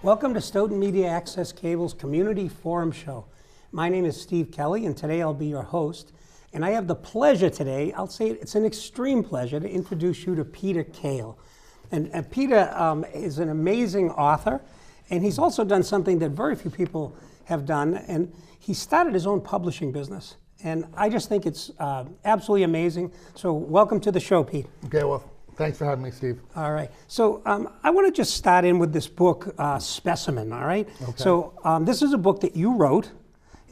Welcome to Stoughton Media Access Cable's Community Forum Show. My name is Steve Kelley, and today I'll be your host. And I have the pleasure today, I'll say it's an extreme pleasure, to introduce you to Peter Kahle. And Peter is an amazing author, and he's also done something that very few people have done, and he started his own publishing business. And I just think it's absolutely amazing. So welcome to the show, Pete. Okay, well, thanks for having me, Steve. All right. So I want to just start in with this book, Specimen, all right? Okay. So this is a book that you wrote,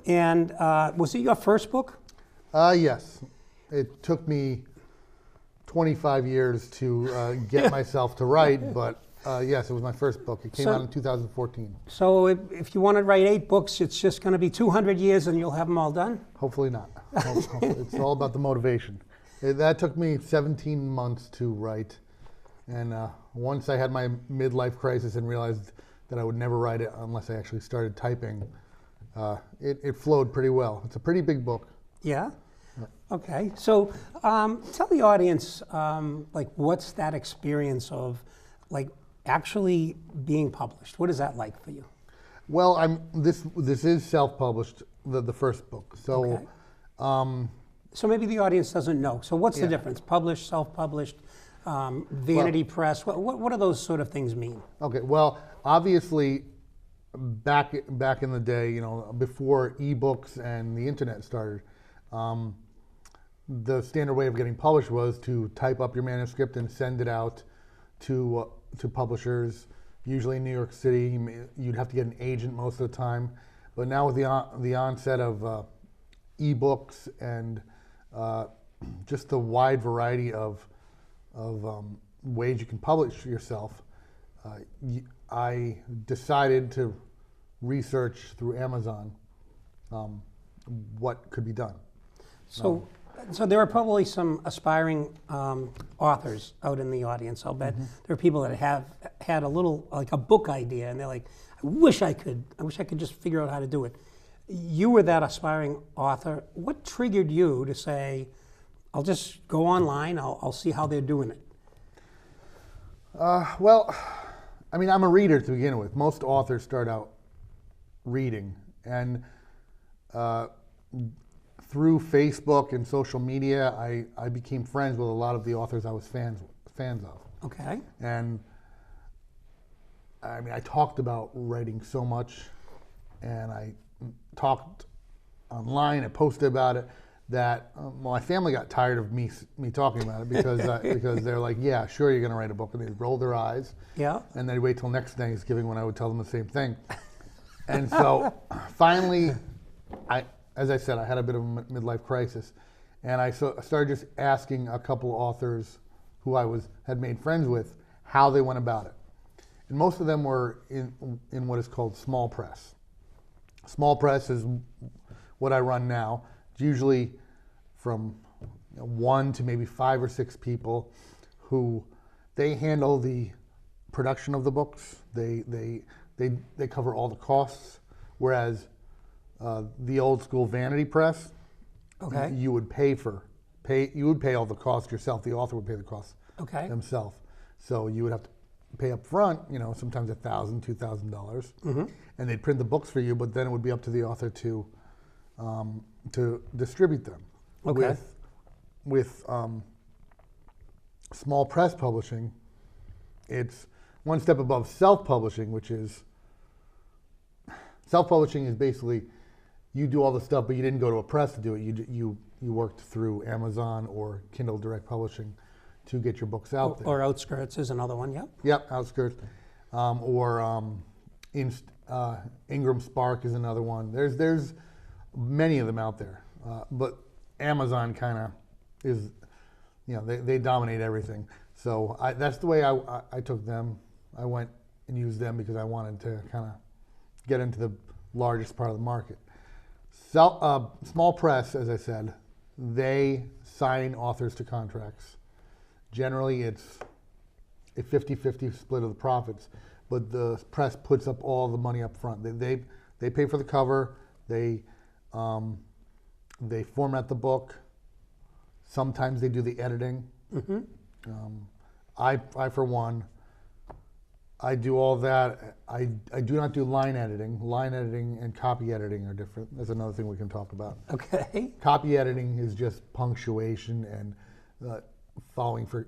and was it your first book? Yes. It took me 25 years to get myself to write, but yes, it was my first book. It came out in 2014. So if you want to write 8 books, it's just going to be 200 years and you'll have them all done? Hopefully not. It's all about the motivation. That took me 17 months to write. And once I had my midlife crisis and realized that I would never write it unless I actually started typing, it flowed pretty well. It's a pretty big book. Yeah? Okay. So tell the audience, like, what's that experience of, like, actually being published? What is that like for you? Well, this is self-published, the first book. So, okay. So maybe the audience doesn't know. So what's the difference? Published, self-published, vanity press? What do those sort of things mean? Okay. Well, obviously, back in the day, before ebooks and the internet started, the standard way of getting published was to type up your manuscript and send it out to publishers, usually in New York City. You'd have to get an agent most of the time. But now with the onset of ebooks and just the wide variety of ways you can publish yourself, I decided to research through Amazon what could be done. So there are probably some aspiring authors out in the audience. I'll bet there are people that have had a little, like, a book idea, and they're like, I wish I could just figure out how to do it. You were that aspiring author. What triggered you to say, I'll just go online, I'll see how they're doing it? Well, I mean, I'm a reader to begin with. Most authors start out reading, and through Facebook and social media, I became friends with a lot of the authors I was fans of. Okay. And I mean, I talked about writing so much, and I talked online, I posted about it, that my family got tired of me talking about it because they're like, yeah, sure, you're going to write a book, and they'd roll their eyes. Yeah. And they'd wait till next Thanksgiving when I would tell them the same thing. And so finally, as I said, I had a bit of a midlife crisis, and I started just asking a couple authors who I had made friends with how they went about it. And most of them were in what is called small press. Small press is what I run now. It's usually from 1 to maybe 5 or 6 people who they handle the production of the books. They cover all the costs, whereas the old school vanity press, okay, you would pay all the costs yourself. The author would pay the costs themselves. So you would have to pay up front, sometimes $1,000, $2,000, and they'd print the books for you. But then it would be up to the author to distribute them. Okay. With small press publishing, it's one step above self-publishing, which is self-publishing is basically you do all the stuff, but you didn't go to a press to do it. You worked through Amazon or Kindle Direct Publishing to get your books out there. Or Outskirts is another one, yeah. Yep, Outskirts. Ingram Spark is another one. There's many of them out there, but Amazon kind of is, they dominate everything. So that's the way I took them. I went and used them because I wanted to kind of get into the largest part of the market. Small press, as I said, they sign authors to contracts. Generally, it's a 50-50 split of the profits, but the press puts up all the money up front. They pay for the cover. They format the book. Sometimes they do the editing. I for one, I do all that. I do not do line editing. Line editing and copy editing are different. That's another thing we can talk about. Okay. Copy editing is just punctuation and following for,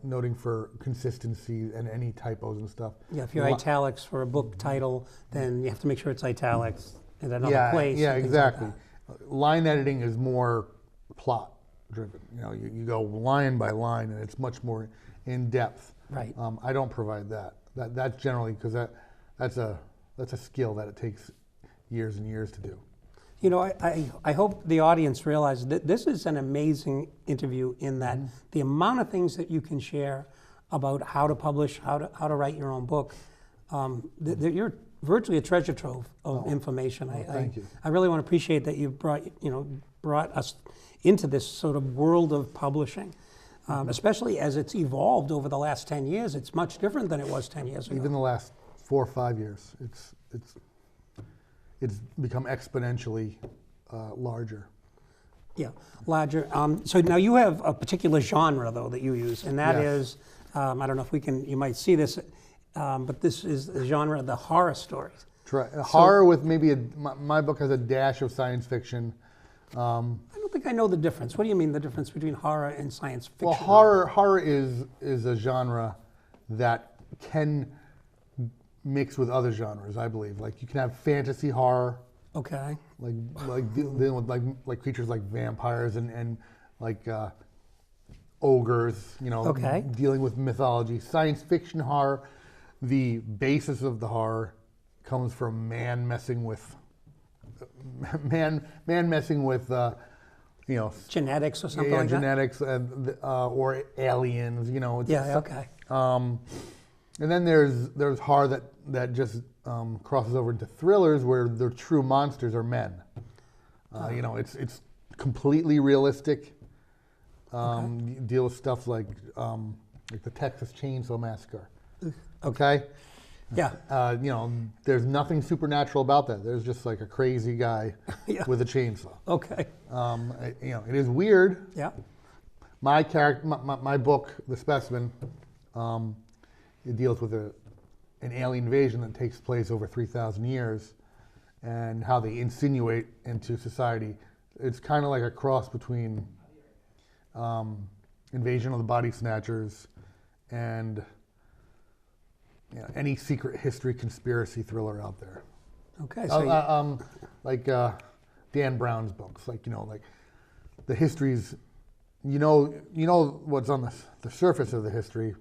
noting for consistency and any typos and stuff. Yeah, if you're italics for a book title, then you have to make sure it's italics in another place. Yeah, and things like exactly. that. Line editing is more plot driven. You go line by line and it's much more in depth. Right. I don't provide that. That's generally because that's a skill that it takes years and years to do. I hope the audience realizes that this is an amazing interview in that the amount of things that you can share about how to publish, how to write your own book, you're virtually a treasure trove of information. Thank you. I really want to appreciate that you brought us into this sort of world of publishing. Especially as it's evolved over the last 10 years. It's much different than it was 10 years ago. Even the last 4 or 5 years, it's become exponentially larger. Yeah, larger. So now you have a particular genre, though, that you use, and that is, I don't know if you might see this, but this is the genre of the horror stories. Horror with maybe, my book has a dash of science fiction. I don't think I know the difference. What do you mean the difference between horror and science fiction? Well, horror is a genre that can mix with other genres, I believe. Like you can have fantasy horror. Okay. Like dealing with like creatures like vampires and like ogres. Okay. Dealing with mythology. Science fiction horror. The basis of the horror comes from man messing with genetics or something like genetics and or aliens. Okay. And then there's horror that just crosses over into thrillers where the true monsters are men. It's completely realistic. You deal with stuff like the Texas Chainsaw Massacre. Okay. Yeah. There's nothing supernatural about that. There's just like a crazy guy with a chainsaw. Okay. It is weird. Yeah. My character, my book, The Specimen, it deals with an alien invasion that takes place over 3,000 years, and how they insinuate into society. It's kind of like a cross between Invasion of the Body Snatchers and any secret history conspiracy thriller out there. Okay. So like Dan Brown's books, like the histories. You know what's on the surface of the history,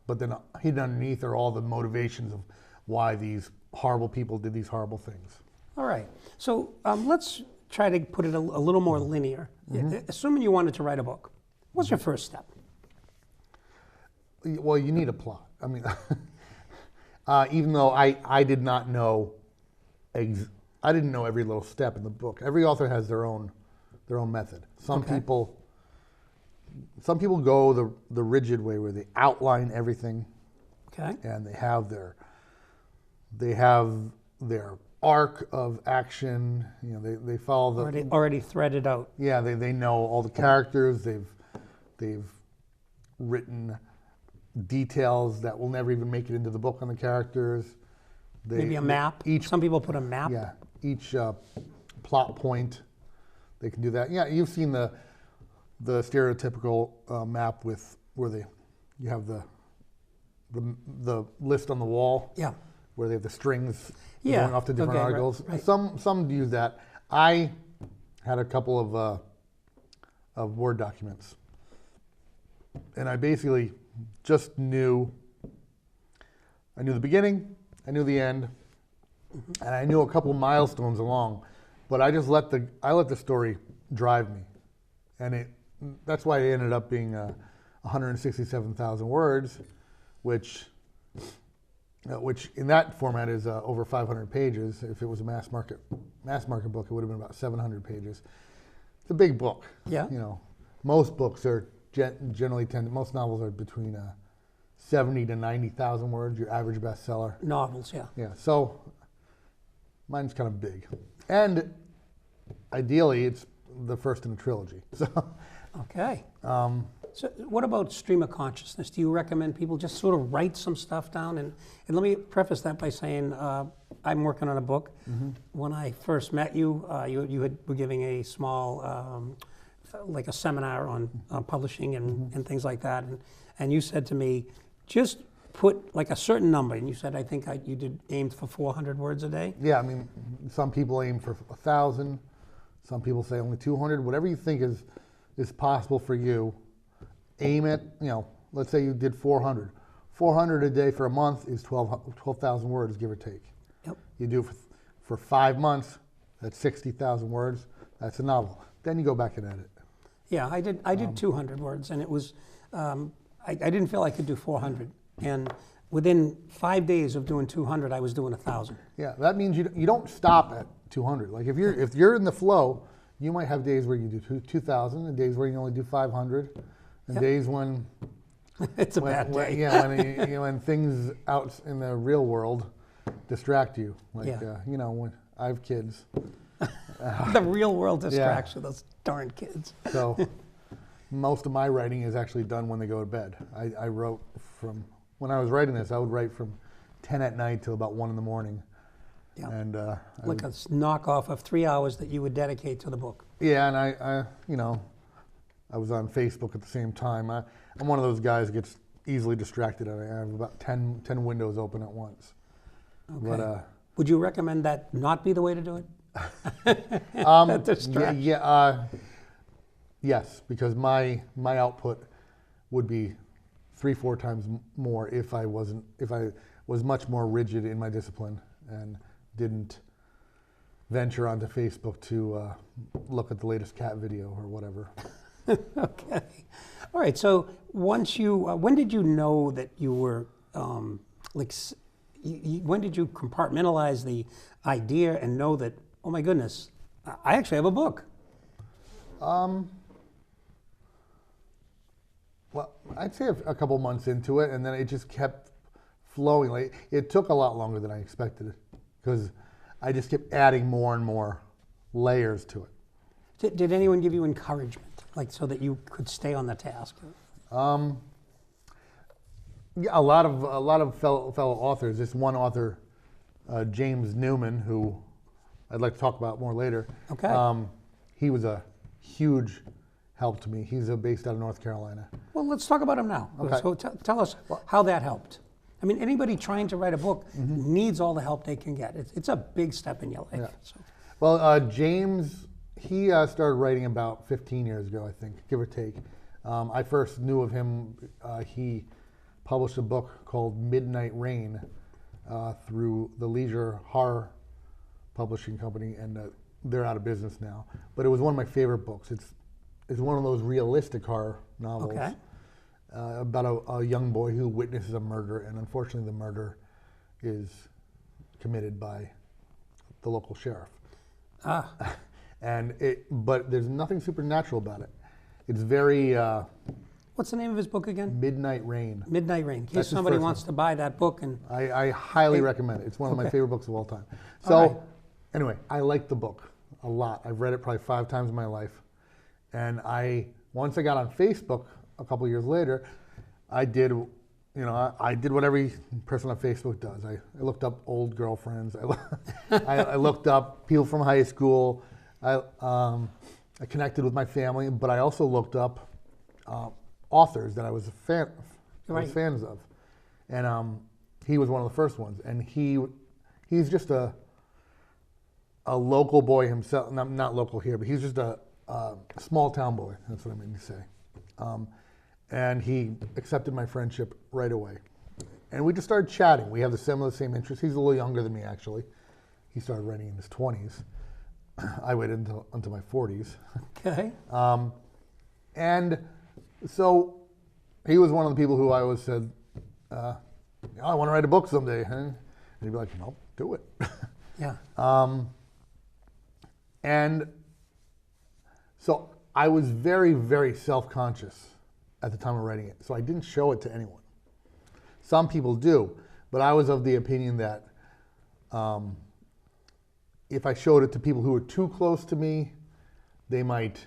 but then hidden underneath are all the motivations of why these horrible people did these horrible things. All right. So let's try to put it a little more linear. Assuming you wanted to write a book, what's your first step? Well, you need a plot. I mean, even though I did not know, I didn't know every little step in the book. Every author has their own method. Some people go the rigid way where they outline everything. Okay. And they have their arc of action. They follow the already threaded out. Yeah, they know all the characters. They've written details that will never even make it into the book on the characters. Maybe a map. Some people put a map. Yeah, each plot point, they can do that. Yeah, you've seen the stereotypical map where you have the list on the wall. Yeah. Where they have the strings going off to different articles. Right. Some use that. I had a couple of Word documents, and I basically just knew. I knew the beginning, I knew the end, and I knew a couple milestones along, but I just let the story drive me, and that's why it ended up being 167,000 words, which in that format is over 500 pages. If it was a mass market book, it would have been about 700 pages. It's a big book. Yeah. Most books are most novels are between 70 to 90,000 words. Your average bestseller. Novels, yeah. Yeah. So mine's kind of big, and ideally it's the first in a trilogy. So. Okay. So what about stream of consciousness? Do you recommend people just sort of write some stuff down? And let me preface that by saying I'm working on a book. When I first met you, were giving a small, like a seminar on publishing and things like that. And you said to me, just put like a certain number. And you said, I think you aimed for 400 words a day. Yeah, I mean, some people aim for 1,000. Some people say only 200. Whatever you think is possible for you. Aim at, let's say you did 400. 400 a day for a month is 12,000 words, give or take. Yep. You do for 5 months, that's 60,000 words. That's a novel. Then you go back and edit. Yeah, I did 200 words, and it was, I didn't feel I could do 400. And within 5 days of doing 200, I was doing 1,000. Yeah, that means you don't stop at 200. Like if you're in the flow, you might have days where you do 2,000, and days where you only do 500. And days when it's a bad day. When things out in the real world distract you. Like when I have kids. The real world distracts you, those darn kids. So most of my writing is actually done when they go to bed. I wrote when I was writing this, I would write from 10 at night till about 1 in the morning. Yeah. And like a knockoff of 3 hours that you would dedicate to the book. Yeah, and I was on Facebook at the same time. I'm one of those guys that gets easily distracted. I have about 10 windows open at once. Okay. But, would you recommend that not be the way to do it? Distraction. Yes, because my output would be 3-4 times more if I was much more rigid in my discipline and didn't venture onto Facebook to look at the latest cat video or whatever. Okay. All right. So once when did you know that you were when did you compartmentalize the idea and know that, oh my goodness, I actually have a book? Well, I'd say a couple months into it, and then it just kept flowing. Like it took a lot longer than I expected it because I just kept adding more and more layers to it. Did anyone give you encouragement, like so that you could stay on the task? Yeah, a lot of fellow authors. This one author, James Newman, who I'd like to talk about more later. Okay. He was a huge help to me. He's based out of North Carolina. Well, let's talk about him now. Okay. So tell us how that helped. I mean, anybody trying to write a book needs all the help they can get. It's a big step in your life. Yeah. So. Well, James, he started writing about 15 years ago, I think, give or take. I first knew of him. He published a book called Midnight Rain through the Leisure Horror Publishing Company, and they're out of business now. But it was one of my favorite books. It's one of those realistic horror novels about a young boy who witnesses a murder, and unfortunately the murder is committed by the local sheriff. But there's nothing supernatural about it. It's very... What's the name of his book again? Midnight Rain. Midnight Rain. In case somebody wants to buy that book. I highly recommend it. It's one of my favorite books of all time. So anyway, I like the book a lot. I've read it probably 5 times in my life. And once I got on Facebook a couple years later, I did what every person on Facebook does. I looked up old girlfriends. I looked up people from high school. I connected with my family, but I also looked up authors that I was fans of, and he was one of the first ones. And he's just a local boy himself. Not local here, but he's just a small town boy. That's what I mean to say. And he accepted my friendship right away, and we just started chatting. We have the same interests. He's a little younger than me, actually. He started writing in his 20s. I waited until my 40s. Okay. And so he was one of the people who I always said, I want to write a book someday. And he'd be like, no, do it. Yeah. And so I was very, very self-conscious at the time of writing it. So I didn't show it to anyone. Some people do, but I was of the opinion that if I showed it to people who were too close to me, they might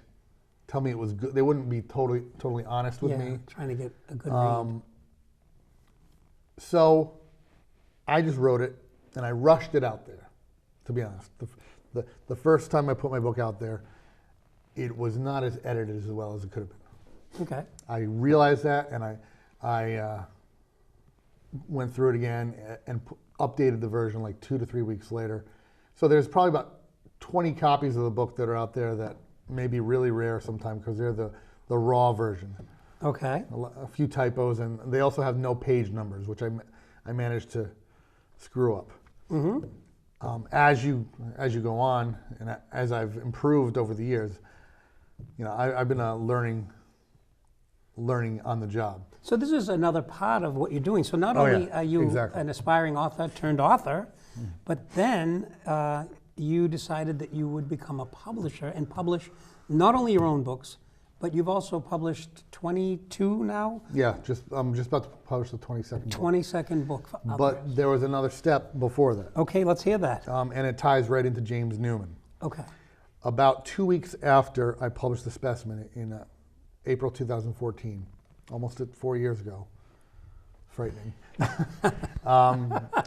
tell me it was good. They wouldn't be totally honest with me. Trying to get a good read. So I just wrote it, and I rushed it out there, to be honest. The first time I put my book out there, it was not as edited as well as it could have been. Okay. I realized that, and I went through it again and updated the version like 2 to 3 weeks later. So there's probably about 20 copies of the book that are out there that may be really rare sometime because they're the raw version. Okay. A few typos, and they also have no page numbers, which I managed to screw up. Mm-hmm. As you go on, and as I've improved over the years, I've been learning on the job. So this is another part of what you're doing. So not only are you an aspiring author turned author, but then you decided that you would become a publisher and publish not only your own books, but you've also published 22 now? Yeah, I'm just about to publish the 22nd book. 22nd book for others. But there was another step before that. Okay, let's hear that. And it ties right into James Newman. Okay. About 2 weeks after I published the specimen in April 2014, almost 4 years ago. Frightening.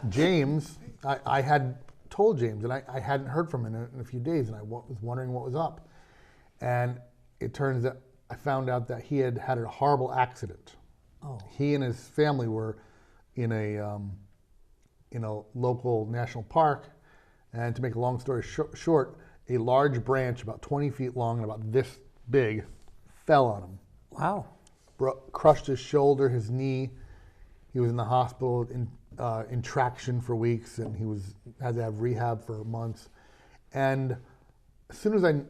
James, I had told James, and I hadn't heard from him in a few days, and I was wondering what was up. And it turns out I found out that he had had a horrible accident. Oh. He and his family were in a local national park, and to make a long story short, a large branch about 20 feet long and about this big fell on him. Wow. Crushed his shoulder, his knee. He was in the hospital in traction for weeks, and he had to have rehab for months. And as soon as I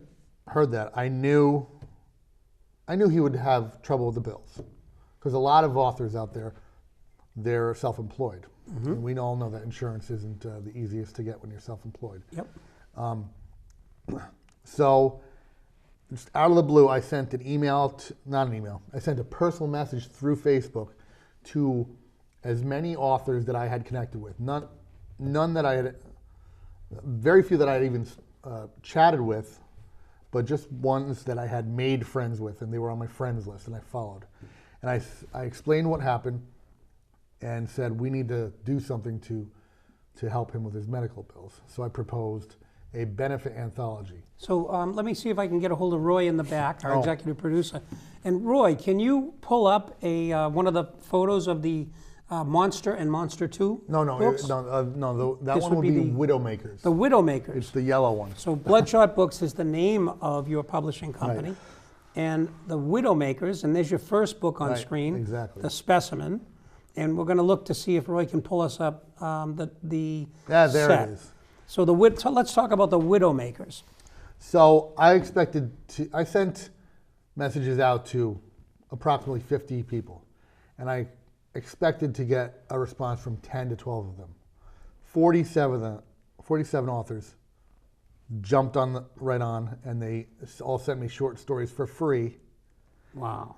heard that, I knew he would have trouble with the bills, because a lot of authors out there, they're self-employed. Mm-hmm. And we all know that insurance isn't the easiest to get when you're self-employed. Yep. So just out of the blue, I sent an email, I sent a personal message through Facebook to as many authors that I had connected with. None that I had, very few that I had even chatted with, but just ones that I had made friends with, and they were on my friends list, and I followed. And I explained what happened and said, we need to do something to help him with his medical bills. So I proposed a benefit anthology. So let me see if I can get a hold of Roy in the back, our executive producer. And Roy, can you pull up one of the photos of the Monster and Monster 2 books? That one would be Widowmakers. The Widowmakers. It's the yellow one. So Bloodshot Books is the name of your publishing company. Right. And the Widowmakers, and there's your first book on screen, exactly. The Specimen. And we're going to look to see if Roy can pull us up the there set. It is. So let's talk about the Widowmakers. So I sent messages out to approximately 50 people, and I expected to get a response from 10 to 12 of them. 47 authors jumped right on, and they all sent me short stories for free. Wow.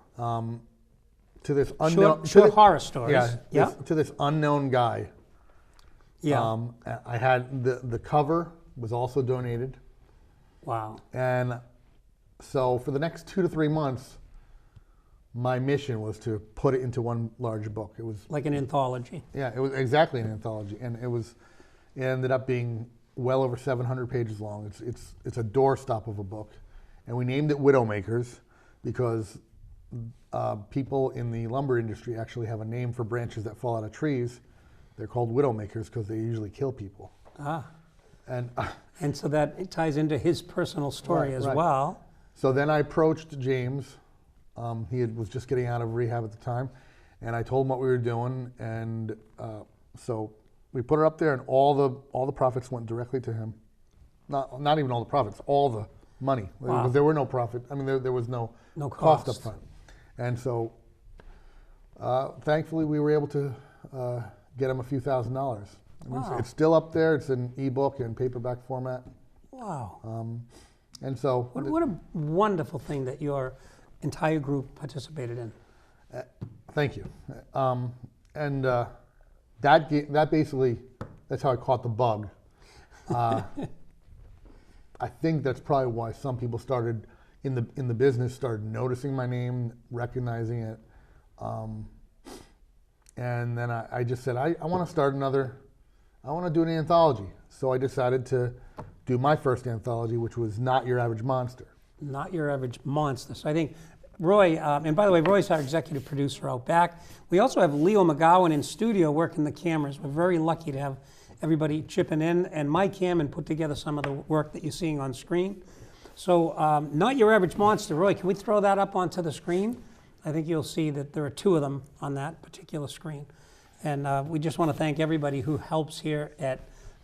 To this unknown short horror stories. Yeah. To this unknown guy. Yeah. I had the cover was also donated. Wow. And so for the next 2 to 3 months, my mission was to put it into one large book. It was like an anthology. Yeah, it was exactly an anthology, and it ended up being well over 700 pages long. It's a doorstop of a book, and we named it Widowmakers because people in the lumber industry actually have a name for branches that fall out of trees. They're called Widowmakers because they usually kill people. Ah. And so that it ties into his personal story as well. So then I approached James. He was just getting out of rehab at the time, and I told him what we were doing, and so we put it up there, and all the profits went directly to him. Not even all the profits, all the money. Wow. Because there were no profit. I mean, there was no cost up front. And so thankfully we were able to get him a few $1,000s. Wow. It's still up there. It's in ebook and paperback format. Wow. And so what a wonderful thing that your entire group participated in. Thank you. And that basically, that's how I caught the bug. I think that's probably why some people started in the business started noticing my name, recognizing it. And then I just said, I want to start I want to do an anthology. So I decided to do my first anthology, which was Not Your Average Monster. Not Your Average Monster. So I think Roy, and by the way, Roy's our executive producer out back. We also have Leo McGowan in studio working the cameras. We're very lucky to have everybody chipping in, and Mike Hammond put together some of the work that you're seeing on screen. So Not Your Average Monster. Roy, can we throw that up onto the screen? I think you'll see that there are two of them on that particular screen. And we just want to thank everybody who helps here at,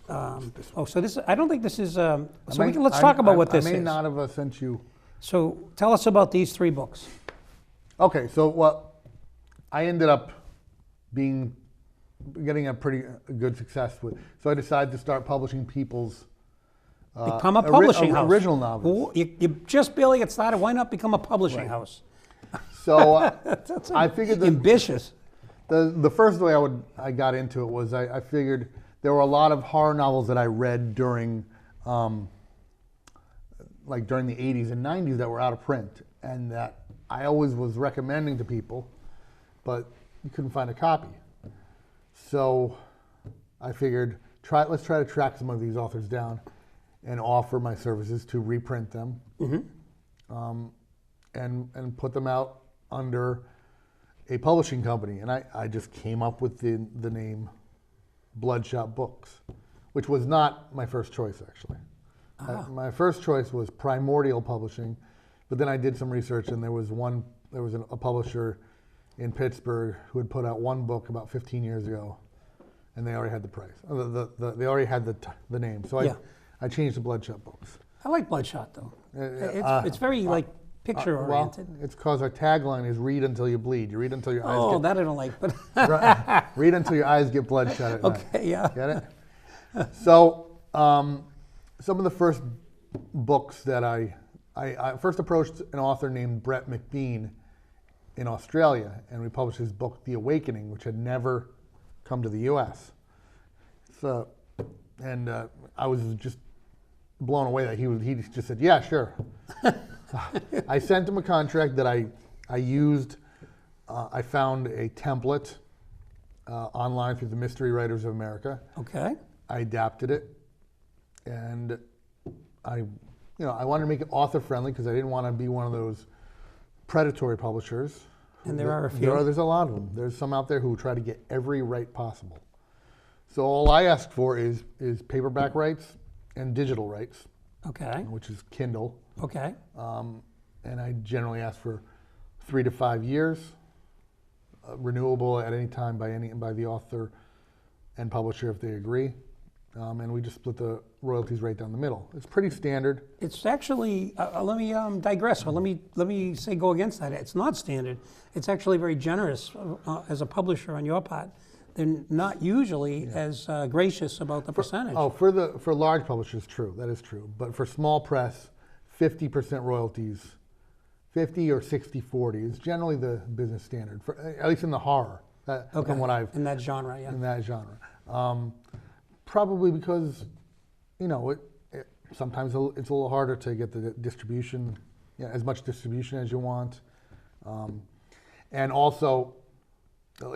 so this, I don't think this is, let's talk about what this is. I may not have sent you. So tell us about these three books. Okay, so I ended up getting a pretty good success with. So I decided to start publishing people's become a publishing house. Original novels. You just barely get started. Why not become a publishing house? So I figured ambitious. The first way I got into it was I figured there were a lot of horror novels that I read during during the 80s and 90s that were out of print, and that I always was recommending to people, but you couldn't find a copy. So I figured let's try to track some of these authors down and offer my services to reprint them, and put them out under a publishing company. And I just came up with the name Bloodshot Books, which was not my first choice, actually. My first choice was Primordial Publishing, but then I did some research, and there was a publisher in Pittsburgh who had put out one book about 15 years ago, and they already had the price. They already had the name. So I changed to Bloodshot Books. I like Bloodshot, though. It's very picture oriented. Well, it's because our tagline is "Read until you bleed." You read until your eyes. Oh, that I don't like. But read until your eyes get bloodshot at night. Okay, yeah. Get it? So some of the first books that I first approached an author named Brett McBean in Australia, and we published his book The Awakening, which had never come to the U.S. So, and I was just blown away that he just said, "Yeah, sure." I sent him a contract that I used. I found a template online through the Mystery Writers of America. Okay. I adapted it, and I wanted to make it author friendly because I didn't want to be one of those predatory publishers. And there are a few. There's a lot of them. There's some out there who try to get every right possible. So all I ask for is paperback rights and digital rights. Okay. Which is Kindle. Okay. And I generally ask for 3 to 5 years, renewable at any time by the author and publisher if they agree. And we just split the royalties right down the middle. It's pretty standard. It's actually, let me digress, or let me say go against that. It's not standard. It's actually very generous as a publisher on your part. They're not usually as gracious about the percentage. For large publishers, true. That is true. But for small press, 50% royalties, 50 or 60-40 is generally the business standard, at least in the horror. From what I've in that genre, yeah. In that genre. Probably because, sometimes it's a little harder to get the distribution, as much distribution as you want. And also,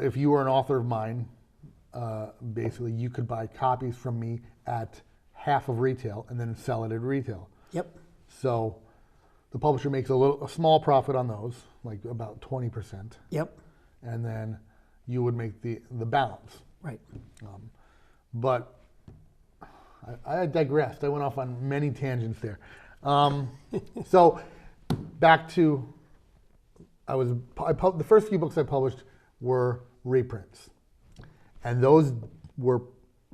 if you were an author of mine, basically you could buy copies from me at half of retail and then sell it at retail. Yep. So the publisher makes a small profit on those, like about 20%. Yep. And then you would make the balance. Right. But I digressed. I went off on many tangents there. So back to, the first few books I published were reprints. And those were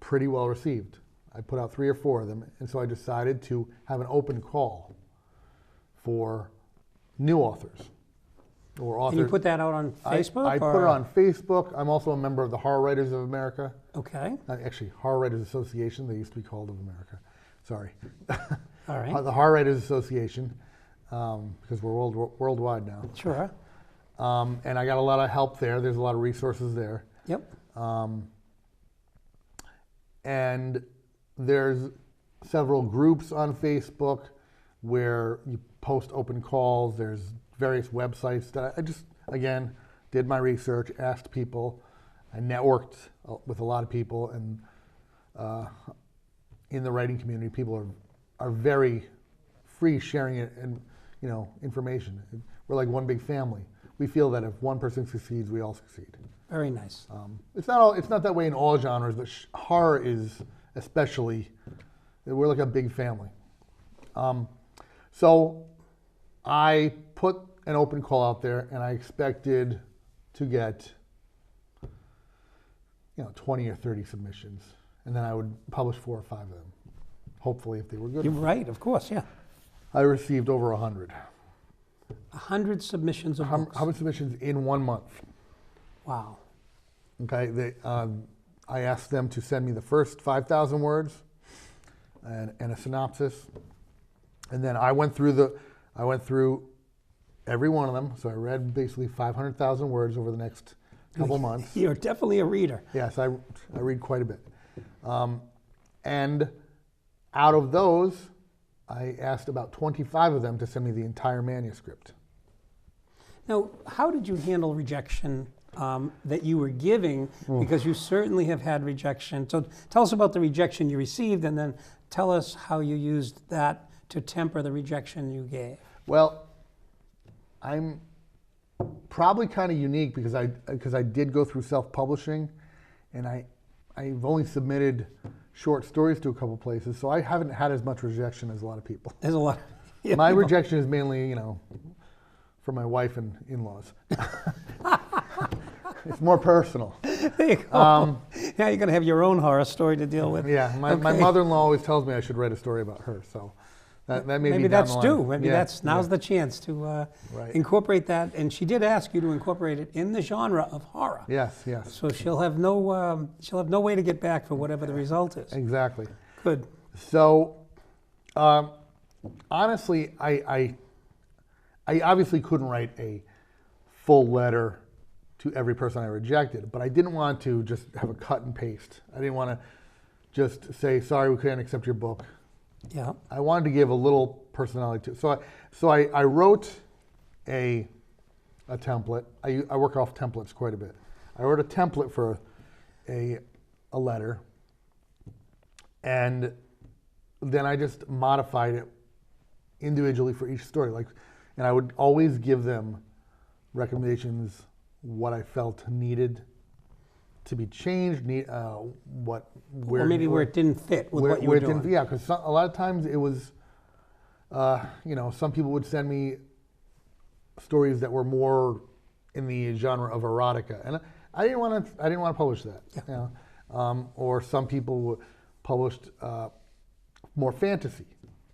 pretty well received. I put out 3 or 4 of them, and so I decided to have an open call for new authors. And you put that out on Facebook? I put it on Facebook. I'm also a member of the Horror Writers of America. Okay. Actually, Horror Writers Association. They used to be called of America. Sorry. All right. The Horror Writers Association, because we're worldwide now. Sure. And I got a lot of help there. There's a lot of resources there. Yep. And there's several groups on Facebook. where you post open calls. There's various websites that I just, again, did my research, asked people. I networked with a lot of people, and in the writing community, people are very free sharing it and information. We're like one big family. We feel that if one person succeeds, we all succeed. Very nice. It's not that way in all genres, but horror is especially. We're like a big family. So I put an open call out there, and I expected to get 20 or 30 submissions, and then I would publish 4 or 5 of them, hopefully, if they were good. You're right, of course, yeah. I received over 100. 100 submissions of books. 100 submissions in 1 month. Wow. Okay, I asked them to send me the first 5,000 words and a synopsis, and then I went through every one of them. So I read basically 500,000 words over the next couple months. You're definitely a reader. Yes, I read quite a bit, and out of those, I asked about 25 of them to send me the entire manuscript. Now, how did you handle rejection that you were giving? Because you certainly have had rejection. So tell us about the rejection you received, and then tell us how you used that to temper the rejection you gave. Well, I'm probably kind of unique because I did go through self-publishing, and I've only submitted short stories to a couple places, so I haven't had as much rejection as a lot of people. There's a lot. Yeah, my rejection is mainly, from my wife and in-laws. It's more personal. There you go. Now you're going to have your own horror story to deal with. Yeah, my mother-in-law always tells me I should write a story about her, so that may maybe be down the line. due. Maybe now's the chance to incorporate that. And she did ask you to incorporate it in the genre of horror. Yes. So she'll have no way to get back for whatever the result is. Exactly. Good. So, honestly, I obviously couldn't write a full letter to every person I rejected, but I didn't want to just have a cut and paste. I didn't want to just say, sorry, we can't accept your book. Yeah. I wanted to give a little personality to it. So I wrote a template. I work off templates quite a bit. I wrote a template for a letter, and then I just modified it individually for each story. And I would always give them recommendations, what I felt needed to be changed, where it didn't fit with what you were doing. Yeah, because a lot of times it was, some people would send me stories that were more in the genre of erotica, and I didn't want to publish that. Yeah. Or some people published more fantasy,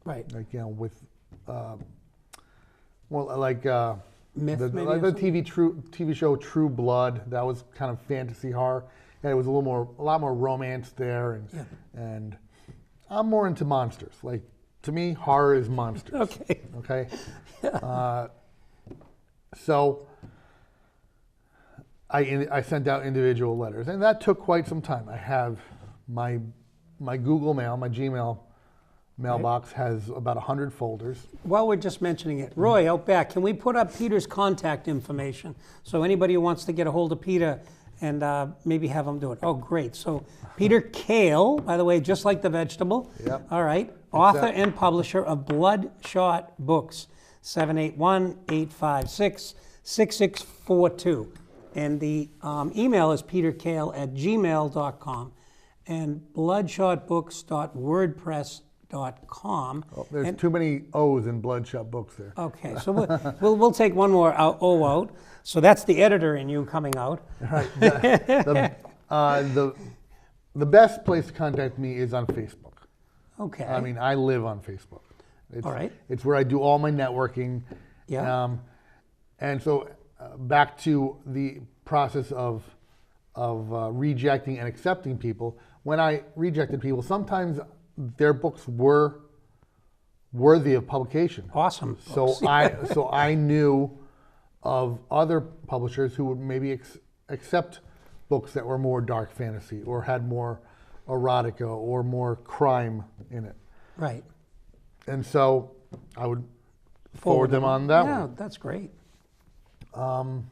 right? With more like. Myth, the TV show True Blood, that was kind of fantasy horror, and it was a lot more romance there, and I'm more into monsters. Like, to me, horror is monsters. Okay. Yeah. So I sent out individual letters, and that took quite some time. I have my Google Mail, my Gmail mailbox has about 100 folders. While we're just mentioning it, Roy, out back, can we put up Peter's contact information? So anybody who wants to get a hold of Peter and maybe have him do it. Oh, great. So Peter Kahle, by the way, just like the vegetable. Yep. All right. Author and publisher of Bloodshot Books, 781-856-6642. And the email is peterkahle@gmail.com and bloodshotbooks.wordpress.com. Oh, there's too many O's in Bloodshot Books there. Okay, so we'll take one more O out. So that's the editor in you coming out. Right. The best place to contact me is on Facebook. Okay. I mean, I live on Facebook. All right. It's where I do all my networking. Yeah. And so back to the process of rejecting and accepting people. When I rejected people, sometimes their books were worthy of publication. Awesome. So I knew of other publishers who would maybe accept books that were more dark fantasy or had more erotica or more crime in it. Right. And so I would forward them on that Yeah, way. that's great. Now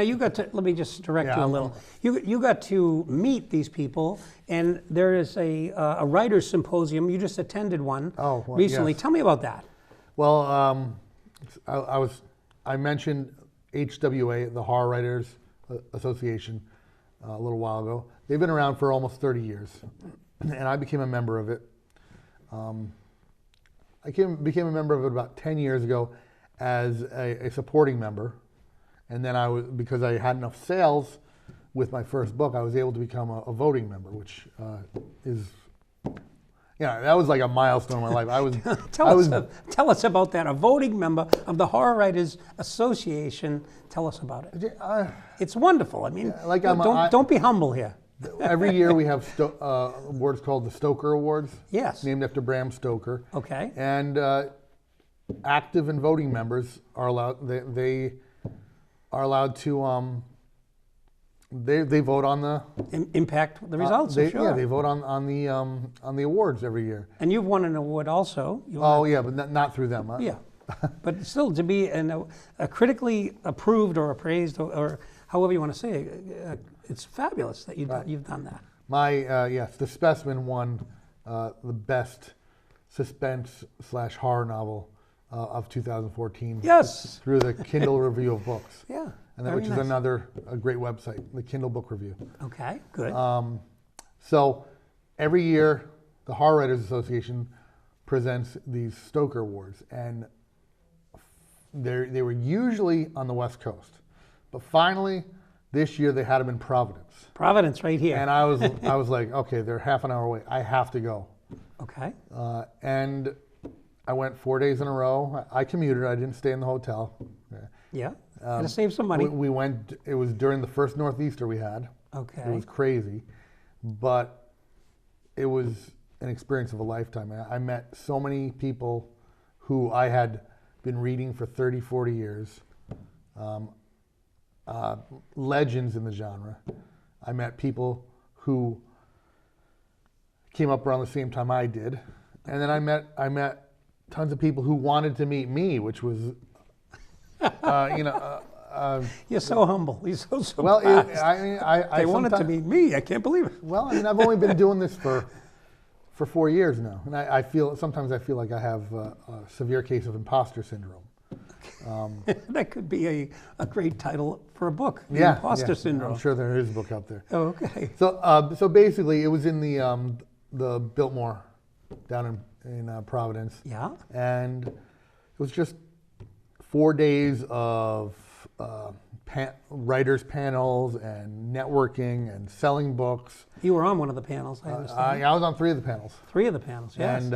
you got to, let me just direct Yeah, you a I'm- little. You got to meet these people, and there is a writers' symposium. You just attended one Oh, well, recently. yes. Tell me about that. Well, I mentioned HWA, the Horror Writers Association, a little while ago. They've been around for almost 30 years, and I became a member of it. I became a member of it about 10 years ago as a supporting member, and then because I had enough sales with my first book, I was able to become a voting member, which is, that was like a milestone in my life. Tell us about that. A voting member of the Horror Writers Association. Tell us about it. It's wonderful. I mean, don't be humble here. Every year we have awards called the Stoker Awards. Yes. Named after Bram Stoker. Okay. And active and voting members are allowed. They are allowed to. They vote on the impact the results. Sure. Yeah, they vote on the awards every year. And you've won an award also. Yeah, but not through them. Yeah, but still to be a critically approved or appraised or however you want to say it, it's fabulous that you've done that. The Specimen won the best suspense/horror novel of 2014. Yes. Through the Kindle Review of Books. Yeah. Which is a great website, the Kindle Book Review. Okay, good. So every year, the Horror Writers Association presents these Stoker Awards, and they were usually on the West Coast, but finally this year they had them in Providence. Providence, right here. And I was like, okay, they're half an hour away. I have to go. Okay. And I went 4 days in a row. I commuted. I didn't stay in the hotel. Yeah. Got to save some money. We went. It was during the first Northeaster we had. Okay. It was crazy, but it was an experience of a lifetime. I met so many people who I had been reading for 30, 40 years, legends in the genre. I met people who came up around the same time I did, and then I met tons of people who wanted to meet me, which was, You're so humble. You're so surprised. Well, they wanted to meet me. I can't believe it. Well, I've only been doing this for 4 years now, and sometimes I feel like I have a severe case of imposter syndrome. That could be a great title for a book. The Imposter Syndrome. I'm sure there is a book out there. Oh, okay. So basically, it was in the Biltmore down in Providence. Yeah. And it was just 4 days of writers' panels and networking and selling books. You were on one of the panels, I understand. I was on 3 of the panels. 3 of the panels, yes. We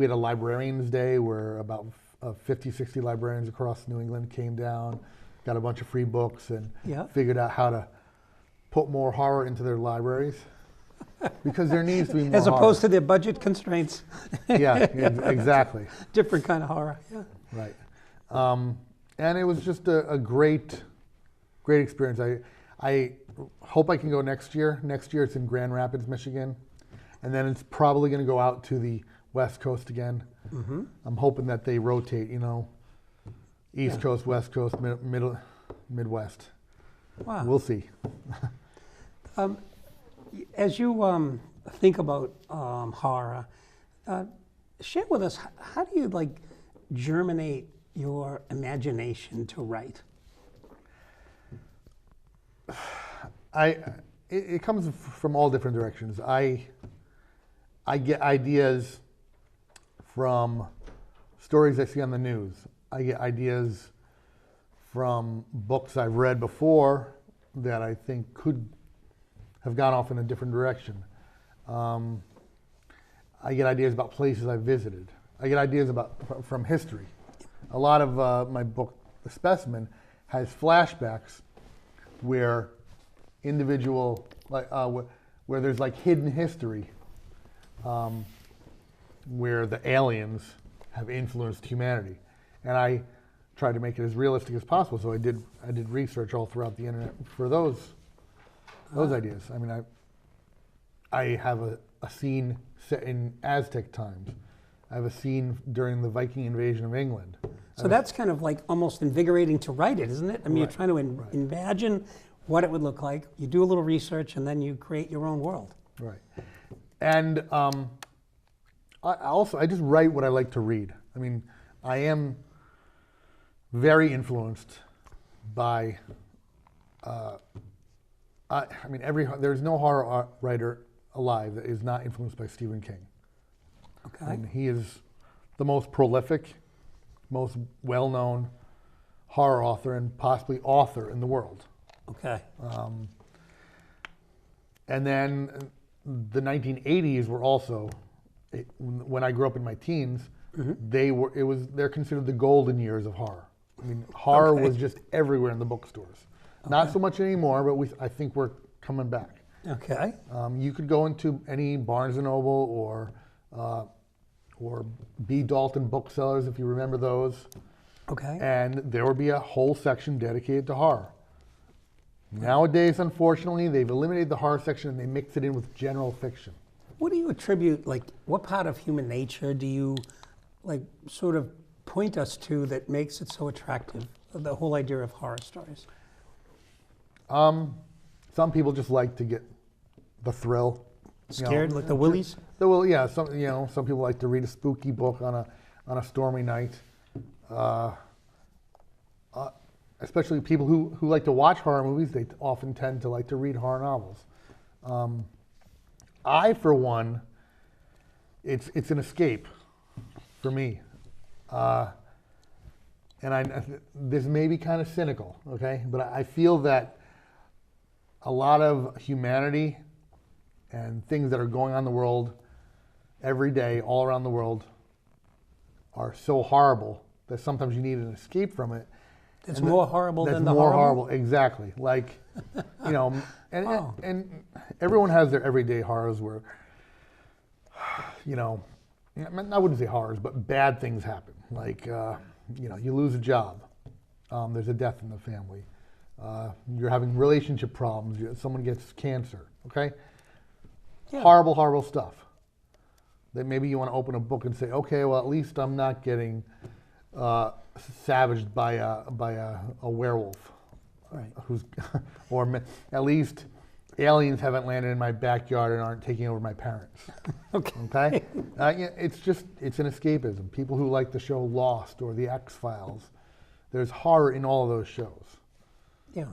had a librarians' day where about 50, 60 librarians across New England came down, got a bunch of free books, and figured out how to put more horror into their libraries. Because there needs to be more As opposed horror. to their budget constraints. Yeah, exactly. Different kind of horror, yeah. Right. And it was just a great experience. I hope I can go next year. Next year it's in Grand Rapids, Michigan. And then it's probably going to go out to the West Coast again. Mm-hmm. I'm hoping that they rotate, East Coast, West Coast, Midwest. Wow. We'll see. As you think about horror, share with us, how do you germinate your imagination to write? It comes from all different directions. I get ideas from stories I see on the news. I get ideas from books I've read before that I think could have gone off in a different direction. I get ideas about places I've visited. I get ideas from history. A lot of my book, The Specimen, has flashbacks where where there's hidden history, where the aliens have influenced humanity, and I tried to make it as realistic as possible. So I did research all throughout the internet for those ideas. I have a scene set in Aztec times. I have a scene during the Viking invasion of England. So that's kind of like almost invigorating to write it, isn't it? I mean, you're trying to imagine what it would look like. You do a little research, and then you create your own world. Right. And I just write what I like to read. I mean, I am very influenced by. There's no horror writer alive that is not influenced by Stephen King. Okay. And he is the most prolific, most well-known horror author and possibly author in the world. Okay. And then the 1980s were also, when I grew up in my teens, they're considered the golden years of horror. I mean, horror was just everywhere in the bookstores. Not so much anymore, but I think we're coming back. Okay. You could go into any Barnes and Noble or B. Dalton booksellers, if you remember those. Okay. And there would be a whole section dedicated to horror. Nowadays, unfortunately, they've eliminated the horror section and they mix it in with general fiction. What do you attribute, like, what part of human nature do you, like, sort of point us to that makes it so attractive, the whole idea of horror stories? Some people just like to get the thrill. Scared, like the willies? Some people like to read a spooky book on a stormy night. Especially people who like to watch horror movies, they often tend to like to read horror novels. I, for one, it's an escape for me. This may be kind of cynical, okay? But I feel that a lot of humanity and things that are going on in the world every day, all around the world, are so horrible that sometimes you need an escape from it. It's more horrible than the horrible. That's more horrible? horrible, exactly. Like, and everyone has their everyday horrors where, I wouldn't say horrors, but bad things happen. Like, you lose a job. There's a death in the family. You're having relationship problems. Someone gets cancer, okay? Yeah. Horrible, horrible stuff. That maybe you want to open a book and say, okay, well, at least I'm not getting savaged by a werewolf, right? Or at least aliens haven't landed in my backyard and aren't taking over my parents. Okay. It's an escapism. People who like the show Lost or The X-Files, there's horror in all of those shows. Yeah.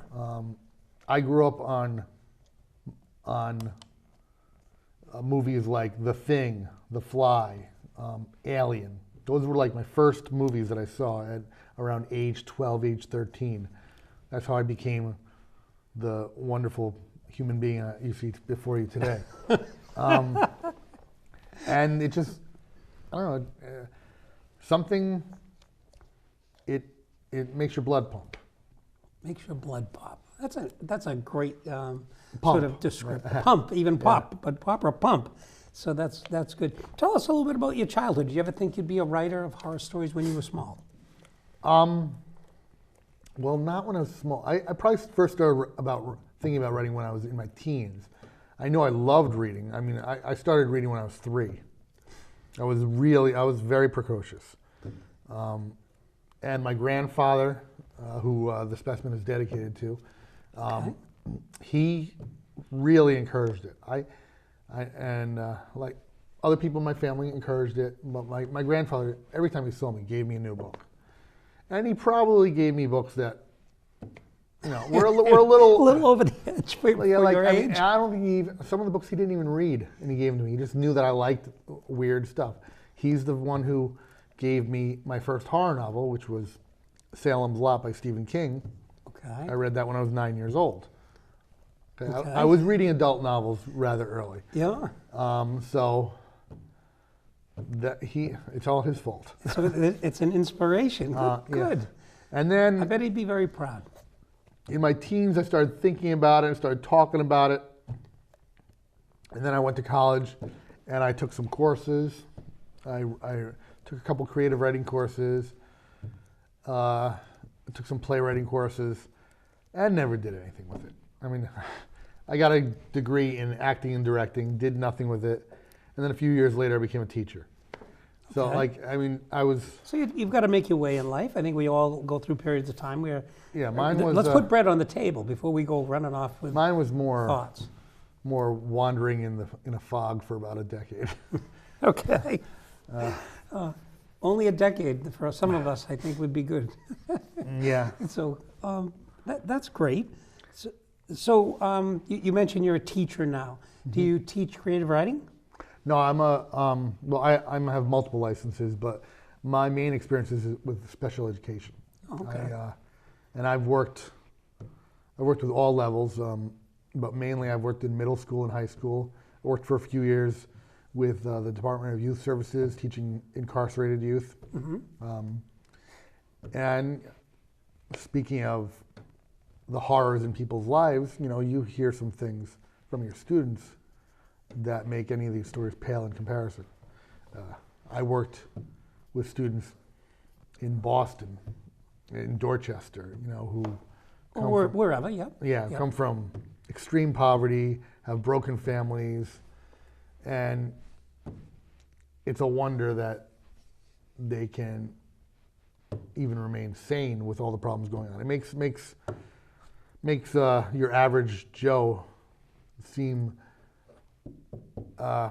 I grew up on movies like The Thing, The Fly, Alien. Those were like my first movies that I saw at around age 12, age 13. That's how I became the wonderful human being you see before you today. And it just, I don't know, something, it makes your blood pump. Makes your blood pop. That's a great Pump, sort of description. right. Pump, even pop, but pop or pump. So that's good. Tell us a little bit about your childhood. Did you ever think you'd be a writer of horror stories when you were small? Well, not when I was small. I probably first started thinking about writing when I was in my teens. I know I loved reading. I mean, I started reading when I was 3. I was very precocious. And my grandfather, who the specimen is dedicated to, he really encouraged it. Like other people in my family encouraged it, but my grandfather, every time he saw me, gave me a new book. And he probably gave me books that, were a little... a little over the edge for your age. I don't think some of the books he didn't even read, and he gave them to me. He just knew that I liked weird stuff. He's the one who gave me my first horror novel, which was Salem's Lot by Stephen King. Okay. I read that when I was 9 years old. Okay. I was reading adult novels rather early. Yeah. So that it's all his fault. So it's an inspiration. Good. Yeah. And then I bet he'd be very proud. In my teens, I started thinking about it and started talking about it. And then I went to college and I took some courses. I took a couple creative writing courses, took some playwriting courses, and never did anything with it. I mean, I got a degree in acting and directing, did nothing with it, and then a few years later I became a teacher. So Okay. I was. So you've got to make your way in life. I think we all go through periods of time where. Yeah, mine was. Let's put bread on the table before we go running off with Mine was more thoughts. wandering in a fog for about a decade. Okay. Only a decade for some of us, I think, would be good. Yeah. So that's great. So you mentioned you're a teacher now. Do you teach creative writing? No, I'm I have multiple licenses, but my main experience is with special education. Okay. And I've worked with all levels, but mainly I've worked in middle school and high school. I worked for a few years with the Department of Youth Services, teaching incarcerated youth. And speaking of the horrors in people's lives, you hear some things from your students that make any of these stories pale in comparison. I worked with students in Boston, in Dorchester, who Or wherever, yeah. yeah, come from extreme poverty, have broken families, and it's a wonder that they can even remain sane with all the problems going on. It makes your average Joe seem, I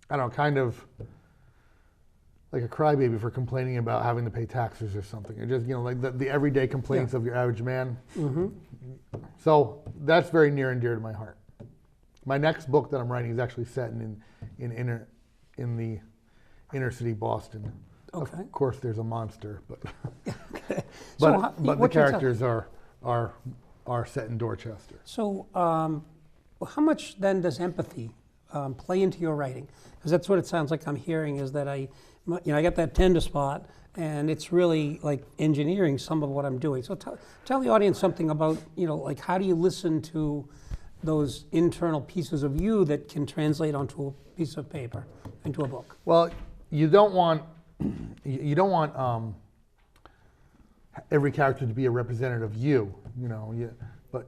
don't know, kind of like a crybaby for complaining about having to pay taxes or something. It just, like the everyday complaints of your average man. So that's very near and dear to my heart. My next book that I'm writing is actually set in the inner city Boston. Okay. Of course, there's a monster, but Okay. but the what you're characters are set in Dorchester. So how much then does empathy play into your writing? Because that's what it sounds like I'm hearing is that I got that tender spot, and it's really like engineering some of what I'm doing. So tell the audience something about, like how do you listen to those internal pieces of you that can translate onto a piece of paper, into a book? Well, you don't want every character to be a representative of you, but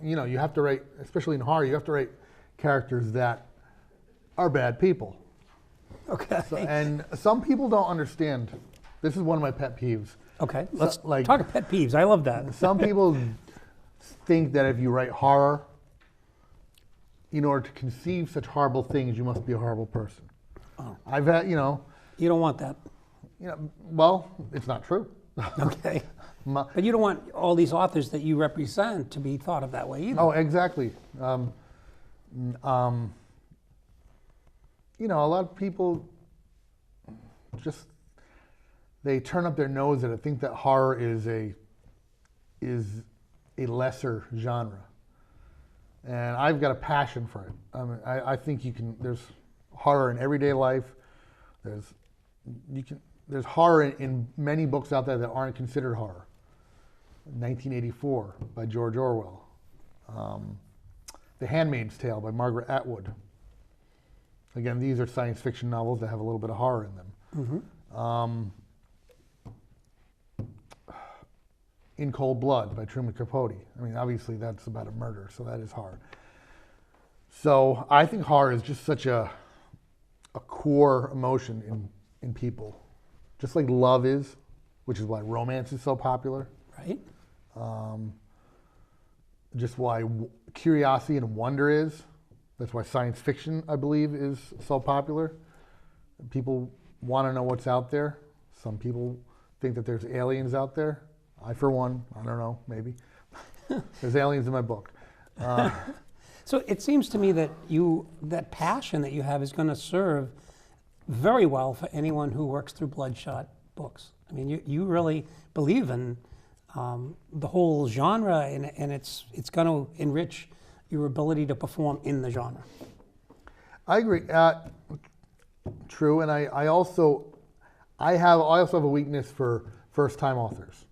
you have to write, especially in horror, you have to write characters that are bad people. Okay. And some people don't understand. This is one of my pet peeves. Okay. Let's talk pet peeves. I love that. Some people think that if you write horror, in order to conceive such horrible things, you must be a horrible person. Oh. I've had, You don't want that. well, it's not true. Okay. But you don't want all these authors that you represent to be thought of that way either. Oh, exactly. A lot of people just, they turn up their nose at it, think that horror is a lesser genre. And I've got a passion for it. I think there's horror in everyday life. There's horror in many books out there that aren't considered horror. 1984 by George Orwell. The Handmaid's Tale by Margaret Atwood. Again, these are science fiction novels that have a little bit of horror in them. In Cold Blood by Truman Capote. I mean, obviously that's about a murder, so that is horror. So I think horror is just such a core emotion in people. Just like love is, which is why romance is so popular. Right. Just why curiosity and wonder is. That's why science fiction, I believe, is so popular. People want to know what's out there. Some people think that there's aliens out there. I, for one, I don't know, maybe. There's aliens in my book. So it seems to me that that passion that you have is going to serve very well for anyone who works through Bloodshot Books. I mean, you really believe in the whole genre, and it's going to enrich your ability to perform in the genre. I agree. True, and I also have a weakness for first-time authors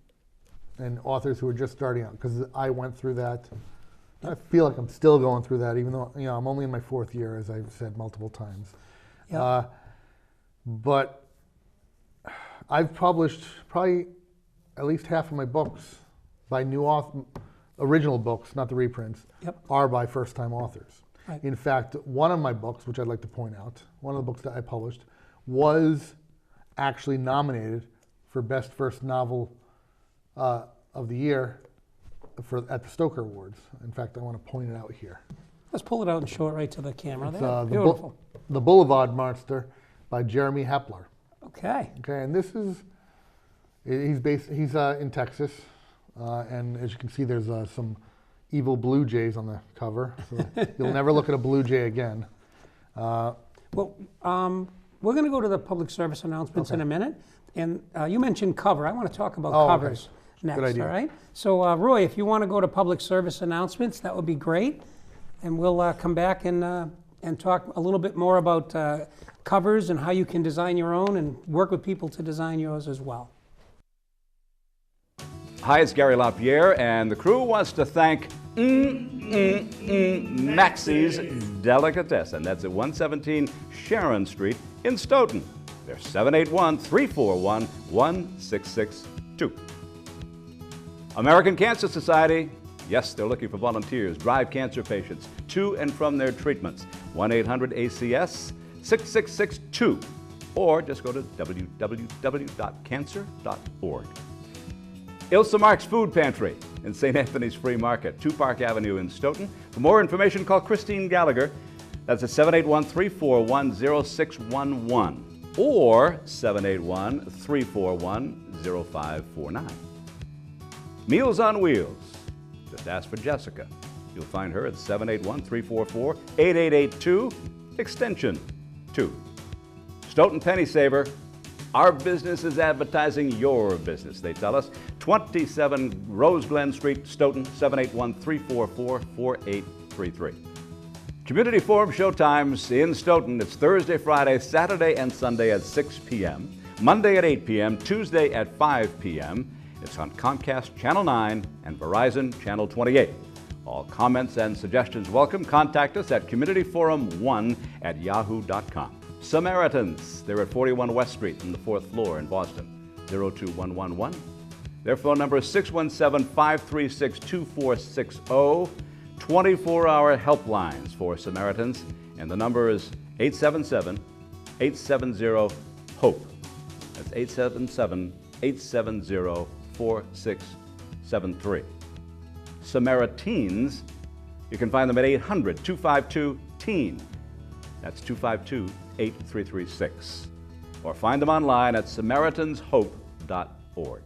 and authors who are just starting out, because I went through that. I feel like I'm still going through that, even though I'm only in my fourth year, as I've said multiple times. Yep. But I've published probably at least half of my books by original books, not the reprints, Yep. are by first-time authors. Right. In fact, one of my books, which I'd like to point out, one of the books that I published, was actually nominated for Best First Novel of the Year at the Stoker Awards. In fact, I want to point it out here. Let's pull it out and show it right to the camera It's, there. Beautiful. The Boulevard Martyr by Jeremy Hepler. Okay. Okay, and this is, he's in Texas, and as you can see, there's some evil blue jays on the cover. So you'll never look at a blue jay again. Well, we're going to go to the public service announcements in a minute. And you mentioned cover. I want to talk about covers next, Good idea. all right? So, Roy, if you want to go to public service announcements, that would be great. And we'll come back and talk a little bit more about covers and how you can design your own and work with people to design yours as well. Hi, it's Gary LaPierre, and the crew wants to thank Maxie's Delicatessen. That's at 117 Sharon Street in Stoughton. They're 781-341-1662. American Cancer Society, yes, they're looking for volunteers. Drive cancer patients to and from their treatments. 1-800-ACS-6662, or just go to www.cancer.org. Ilsa Mark's Food Pantry in St. Anthony's Free Market, 2 Park Avenue in Stoughton. For more information, call Christine Gallagher. That's at 781-341-0611 or 781-341-0549. Meals on Wheels. Just ask for Jessica. You'll find her at 781-344-8882, extension 2. Stoughton Penny Saver. Our business is advertising your business, they tell us. 27 Rose Glen Street, Stoughton, 781-344-4833. Community Forum showtimes in Stoughton. It's Thursday, Friday, Saturday, and Sunday at 6 p.m., Monday at 8 p.m., Tuesday at 5 p.m. It's on Comcast Channel 9 and Verizon Channel 28. All comments and suggestions welcome. Contact us at communityforum1@yahoo.com. Samaritans, they're at 41 West Street on the 4th floor in Boston, 02111. Their phone number is 617-536-2460, 24-hour helplines for Samaritans, and the number is 877-870-HOPE. That's 877-870-4673. Samaritans, you can find them at 800-252-TEEN. That's 252-8336. Or find them online at SamaritansHope.org.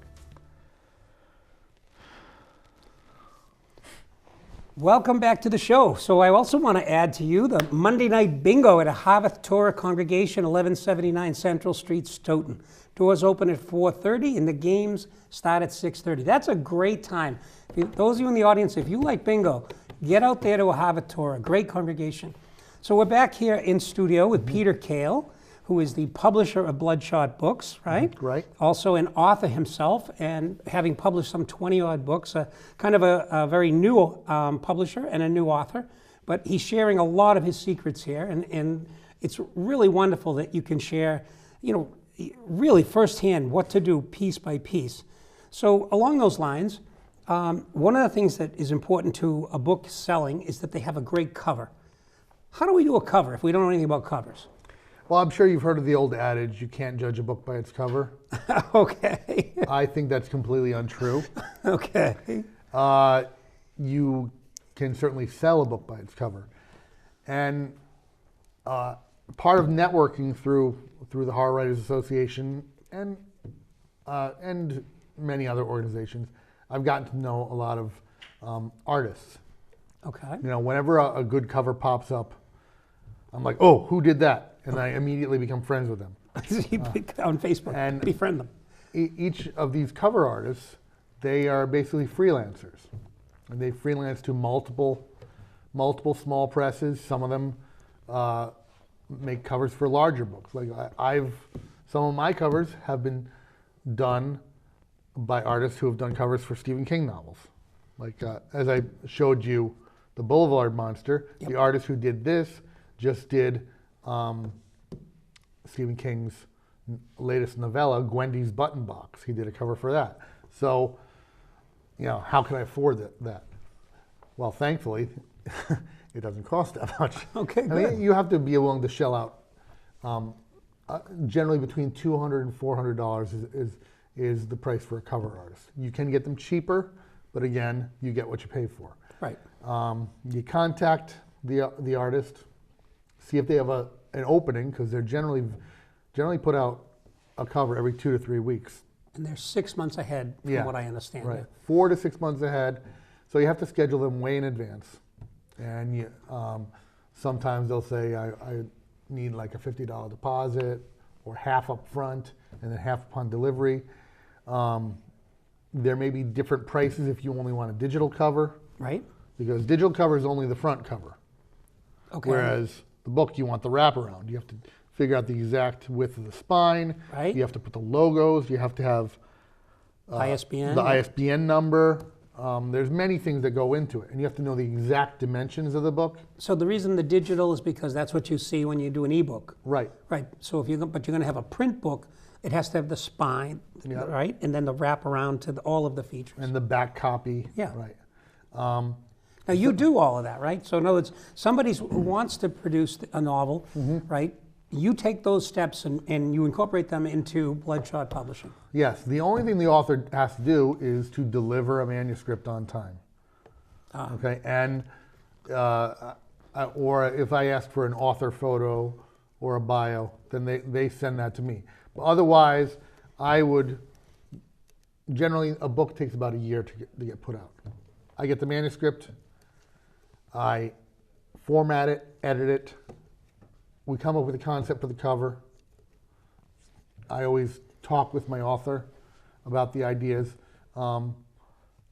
Welcome back to the show. So I also want to add to you the Monday night bingo at a Harvest Torah congregation, 1179 Central Street, Stoughton. Doors open at 4:30 and the games start at 6:30. That's a great time. Those of you in the audience, if you like bingo, get out there to a Harvest Torah, great congregation. So we're back here in studio with Peter Kahle, who is the publisher of Bloodshot Books, right? Right. Also an author himself, and having published some 20-odd books, kind of a very new publisher and a new author. But he's sharing a lot of his secrets here, and it's really wonderful that you can share, really firsthand what to do piece by piece. So along those lines, one of the things that is important to a book selling is that they have a great cover. How do we do a cover if we don't know anything about covers? Well, I'm sure you've heard of the old adage, you can't judge a book by its cover. Okay. I think that's completely untrue. Okay. You can certainly sell a book by its cover. And part of networking through the Horror Writers Association and many other organizations, I've gotten to know a lot of artists. Okay. Whenever a good cover pops up, I'm like, oh, who did that? And I immediately become friends with them. On Facebook, and befriend them. Each of these cover artists, they are basically freelancers. And they freelance to multiple small presses. Some of them make covers for larger books. Like some of my covers have been done by artists who have done covers for Stephen King novels. Like as I showed you, the Boulevard Monster, Yep. The artist who did this just did Stephen King's latest novella, Gwendy's Button Box. He did a cover for that. So, how can I afford that? Well, thankfully, it doesn't cost that much. Okay, I good. mean, you have to be willing to shell out. Generally, between $200 and $400 is the price for a cover artist. You can get them cheaper, but again, you get what you pay for. Right. You contact the artist, see if they have an opening, because they're generally put out a cover every 2 to 3 weeks. And they're 6 months ahead, from what I understand. Right, Yeah. 4 to 6 months ahead. So you have to schedule them way in advance. And you, sometimes they'll say, I need like a $50 deposit, or half up front, and then half upon delivery. There may be different prices if you only want a digital cover. Right. Because digital cover is only the front cover. Okay. Whereas the book, you want the wraparound. You have to figure out the exact width of the spine. Right. You have to put the logos. You have to have ISBN. the ISBN number. There's many things that go into it, and you have to know the exact dimensions of the book. So the reason the digital is because that's what you see when you do an ebook. Right. Right. So if but you're going to have a print book, it has to have the spine, Yeah. right, and then the wraparound to all of the features. And the back copy. Yeah. Right. Now you do all of that, right? So in other words, somebody who wants to produce a novel, right? You take those steps and you incorporate them into Bloodshot Publishing. Yes. The only thing the author has to do is to deliver a manuscript on time. Okay. And or if I ask for an author photo or a bio, then they send that to me. But otherwise, I would generally, a book takes about a year to get put out. I get the manuscript, I format it, edit it. We come up with a concept for the cover. I always talk with my author about the ideas.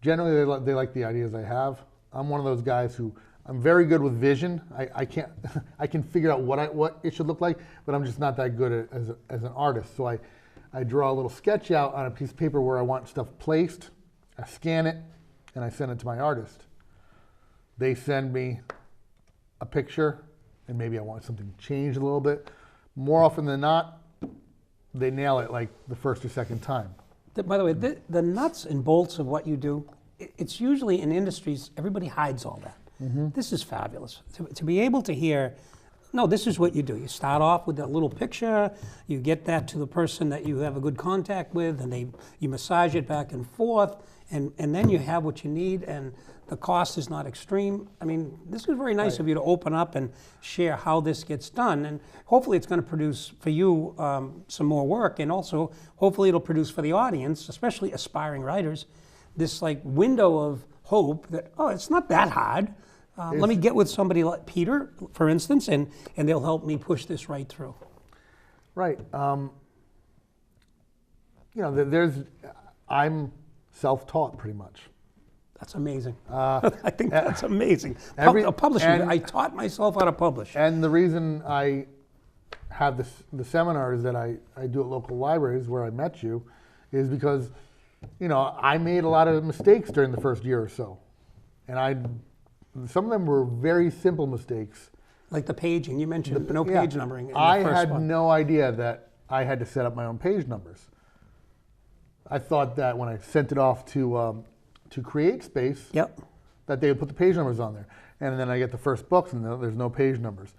Generally, they like the ideas I have. I'm one of those guys who, I'm very good with vision. I can figure out what it should look like, but I'm just not that good as an artist. So I draw a little sketch out on a piece of paper where I want stuff placed. I scan it, and I send it to my artist. They send me a picture, and maybe I want something changed a little bit. More often than not, they nail it like the first or second time. By the way, the nuts and bolts of what you do, it's usually in industries, everybody hides all that. This is fabulous. To be able to hear, no, this is what you do. You start off with that little picture, you get that to the person that you have a good contact with, and you massage it back and forth, and then you have what you need, and the cost is not extreme. I mean, this is very nice of you to open up and share how this gets done, and hopefully it's going to produce for you some more work, and also hopefully it'll produce for the audience, especially aspiring writers, this like window of hope that, oh, it's not that hard. Let me get with somebody like Peter, for instance, and they'll help me push this right through. Right. I'm self-taught pretty much. That's amazing. I think that's amazing. Publishing, I taught myself how to publish. And the reason I have the seminars that I do at local libraries where I met you is because, I made a lot of mistakes during the first year or so. And some of them were very simple mistakes. Like the paging, you mentioned no page numbering in the I first had one. no idea that I had to set up my own page numbers. I thought that when I sent it off to CreateSpace, that they would put the page numbers on there. And then I get the first books and there's no page numbers.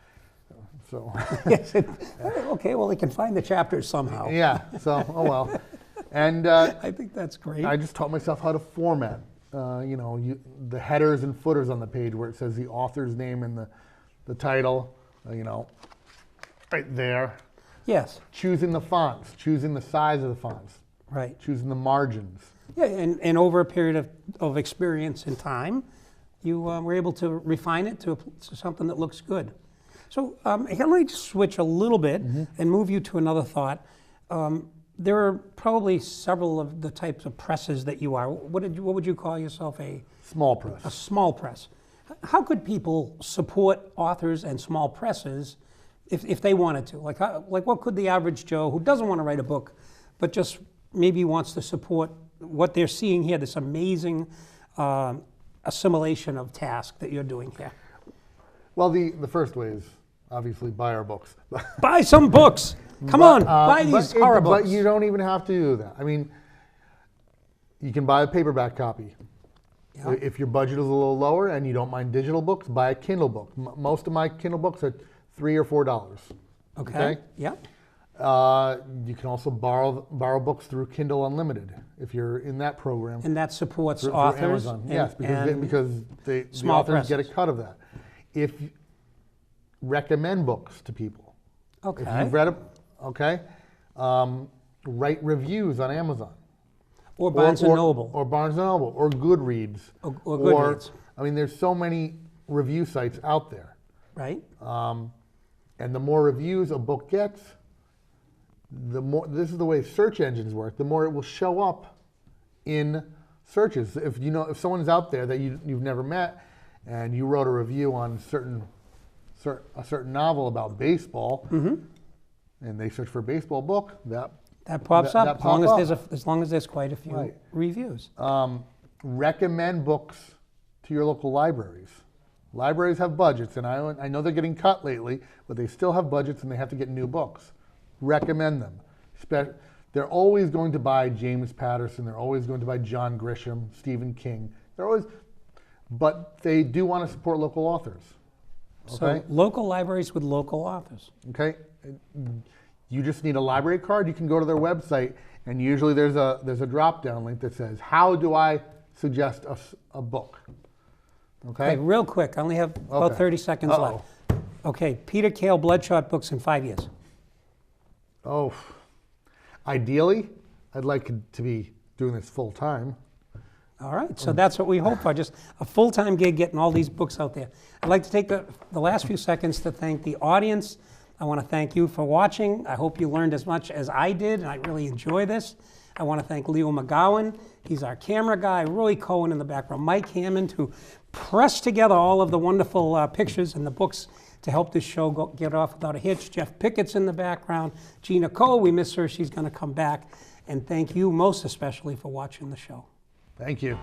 So Yes, okay, well, they can find the chapters somehow. yeah, so, oh well. And I think that's great. I just taught myself how to format. The headers and footers on the page where it says the author's name and the title, right there. Yes. Choosing the fonts, choosing the size of the fonts, Right. choosing the margins. Yeah, and over a period of experience and time, you were able to refine it to something that looks good. So here, let me just switch a little bit and move you to another thought. There are probably several of the types of presses that you are. What would you call yourself? Small press. A small press. How could people support authors and small presses if they wanted to? Like what could the average Joe who doesn't want to write a book, but just maybe wants to support what they're seeing here, this amazing assimilation of task that you're doing here? Well, the first way is obviously buy our books. Buy some books. Come on, buy these horror books. But you don't even have to do that. I mean, you can buy a paperback copy. Yeah. If your budget is a little lower and you don't mind digital books, buy a Kindle book. Most of my Kindle books are $3 or $4. Okay. Yeah. You can also borrow books through Kindle Unlimited if you're in that program. And that supports through authors. Amazon. And, Yes, because the small authors get a presses. cut of that. If you recommend books to people. Okay. If you've read it, okay, write reviews on Amazon. Or Barnes & Noble. Or Barnes & Noble, or Goodreads. Or Goodreads. I mean, there's so many review sites out there. Right. And the more reviews a book gets, the more, this is the way search engines work, the more it will show up in searches. If someone's out there that you've never met and you wrote a review on a certain novel about baseball, and they search for a baseball book, That pops up as long as there's quite a few Right. reviews. Recommend books to your local libraries. Libraries have budgets, and I know they're getting cut lately, but they still have budgets and they have to get new books. Recommend them. They're always going to buy James Patterson. They're always going to buy John Grisham, Stephen King. But they do want to support local authors. Okay? So local libraries with local authors. Okay. You just need a library card. You can go to their website, and usually there's a drop-down link that says, "How do I suggest a book?" Okay. Okay, real quick. I only have about Okay. 30 seconds left. Okay, Peter Kahle, Bloodshot Books in 5 years. Oh, ideally, I'd like to be doing this full time. All right, so that's what we hope for, just a full-time gig getting all these books out there. I'd like to take the last few seconds to thank the audience. I want to thank you for watching. I hope you learned as much as I did, and I really enjoy this. I want to thank Leo McGowan. He's our camera guy. Roy Cohen in the background. Mike Hammond, who pressed together all of the wonderful pictures and the books to help this show get off without a hitch. Jeff Pickett's in the background. Gina Cole, we miss her. She's going to come back. And thank you most especially for watching the show. Thank you.